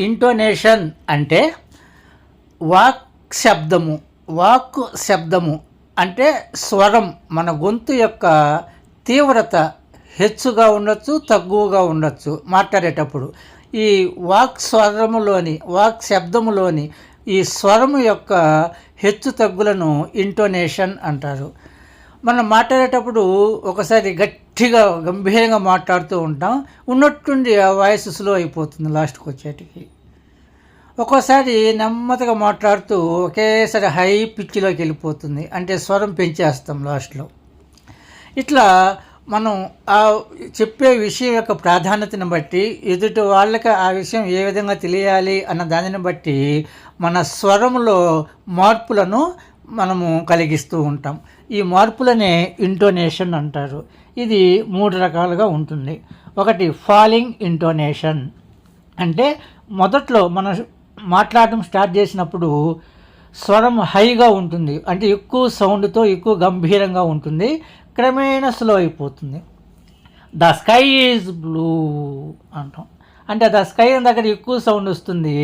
Intonation అంటే walk శబ్దము. Walk శబ్దము అంటే స్వరం, మన గొంతు యొక్క తీవ్రత హెచ్చుగా ఉండొచ్చు, తక్కువగా ఉండొచ్చు మాట్లాడేటప్పుడు. ఈ వాక్ స్వరములోని, వాక్ శబ్దములోని ఈ స్వరము యొక్క హెచ్చు తగ్గులను ఇంటోనేషన్ అంటారు. మనం మాట్లాడేటప్పుడు ఒకసారి గట్టిగా గంభీరంగా మాట్లాడుతూ ఉంటాం, ఉన్నట్టుండి ఆ వాయిస్ స్లో అయిపోతుంది లాస్ట్కి వచ్చేటికి. ఒక్కోసారి నెమ్మదిగా మాట్లాడుతూ ఒకేసారి హై పిచ్చిలోకి వెళ్ళిపోతుంది, అంటే స్వరం పెంచేస్తాం లాస్ట్లో. ఇట్లా మనం ఆ చెప్పే విషయం యొక్క ప్రాధాన్యతను బట్టి, ఎదుటి వాళ్ళకి ఆ విషయం ఏ విధంగా తెలియాలి అన్న దానిని బట్టి మన స్వరంలో మార్పులను మనము కలిగిస్తూ ఉంటాం. ఈ మార్పులనే ఇంటోనేషన్ అంటారు. ఇది 3 రకాలుగా ఉంటుంది. ఒకటి ఫాలింగ్ ఇంటోనేషన్, అంటే మొదట్లో మనం మాట్లాడటం స్టార్ట్ చేసినప్పుడు స్వరం హైగా ఉంటుంది, అంటే ఎక్కువ సౌండ్తో ఎక్కువ గంభీరంగా ఉంటుంది. క్రమేణా స్లో అయిపోతుంది. ద స్కై ఈజ్ బ్లూ అంటాం, అంటే ద స్కై దగ్గర ఎక్కువ సౌండ్ వస్తుంది,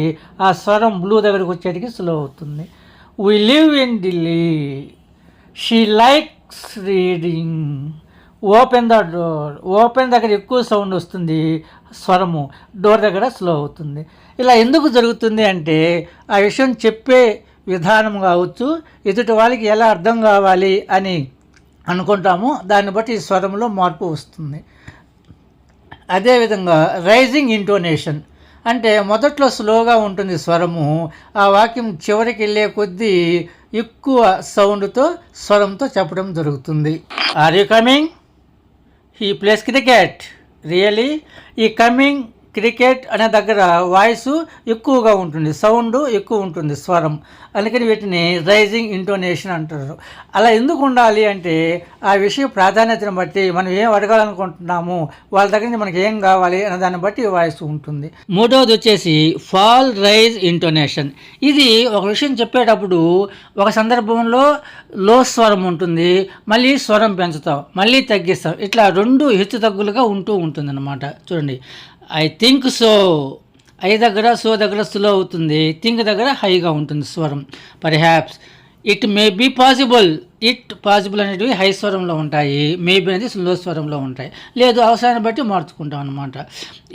ఆ స్వరం బ్లూ దగ్గరికి వచ్చేటికి స్లో అవుతుంది. We live in Delhi. She likes reading. Open the door. Open దగ్గర ఎక్కువ సౌండ్ వస్తుంది, స్వరము డోర్ దగ్గర స్లో అవుతుంది. ఇలా ఎందుకు జరుగుతుంది అంటే ఆ విషయం చెప్పే విధానం కావచ్చు, ఎదుటి వాళ్ళకి ఎలా అర్థం కావాలి అని అనుకుంటాము, దాన్ని బట్టి ఈ స్వరంలో మార్పు వస్తుంది. అదేవిధంగా రైజింగ్ ఇంటోనేషన్ అంటే మొదట్లో స్లోగా ఉంటుంది స్వరము, ఆ వాక్యం చివరికి వెళ్ళే కొద్దీ ఎక్కువ సౌండ్తో స్వరంతో చెప్పడం జరుగుతుంది. Are you coming? He plays cricket. Really? ఈ కమింగ్, క్రికెట్ అనే దగ్గర వాయిస్ ఎక్కువగా ఉంటుంది, సౌండ్ ఎక్కువ ఉంటుంది, స్వరం. అందుకని వీటిని రైజింగ్ ఇంటోనేషన్ అంటారు. అలా ఎందుకు ఉండాలి అంటే ఆ విషయ ప్రాధాన్యతను బట్టి మనం ఏం అడగాలనుకుంటున్నాము, వాళ్ళ దగ్గర నుంచి మనకి ఏం కావాలి అనే దాన్ని బట్టి వాయిస్ ఉంటుంది. మూడవది వచ్చేసి ఫాల్ రైజ్ ఇంటోనేషన్. ఇది ఒక విషయం చెప్పేటప్పుడు ఒక సందర్భంలో లో స్వరం ఉంటుంది, మళ్ళీ స్వరం పెంచుతాం, మళ్ళీ తగ్గిస్తాం, ఇట్లా 2 హెచ్చు తగ్గులుగా ఉంటుంది అన్నమాట. చూడండి, ఐ థింక్ సో, ఐ దగ్గర సో దగ్గర స్లో అవుతుంది, థింక్ దగ్గర హైగా ఉంటుంది స్వరం. Perhaps, it may be possible. It, possible అనేటివి హై స్వరంలో ఉంటాయి, మేబీ అనేది స్లో స్వరంలో ఉంటాయి, లేదు అవసరాన్ని బట్టి మార్చుకుంటాం అన్నమాట.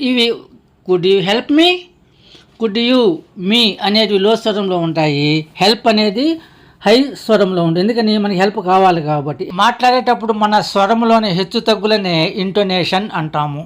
ఇవి could you help me, could you me అనేటివి లో స్వరంలో ఉంటాయి, హెల్ప్ అనేది హై స్వరంలో ఉంటుంది, ఎందుకని మనకి హెల్ప్ కావాలి కాబట్టి. మాట్లాడేటప్పుడు మన స్వరంలోని హెచ్చు తగ్గులనే ఇంటోనేషన్ అంటాము.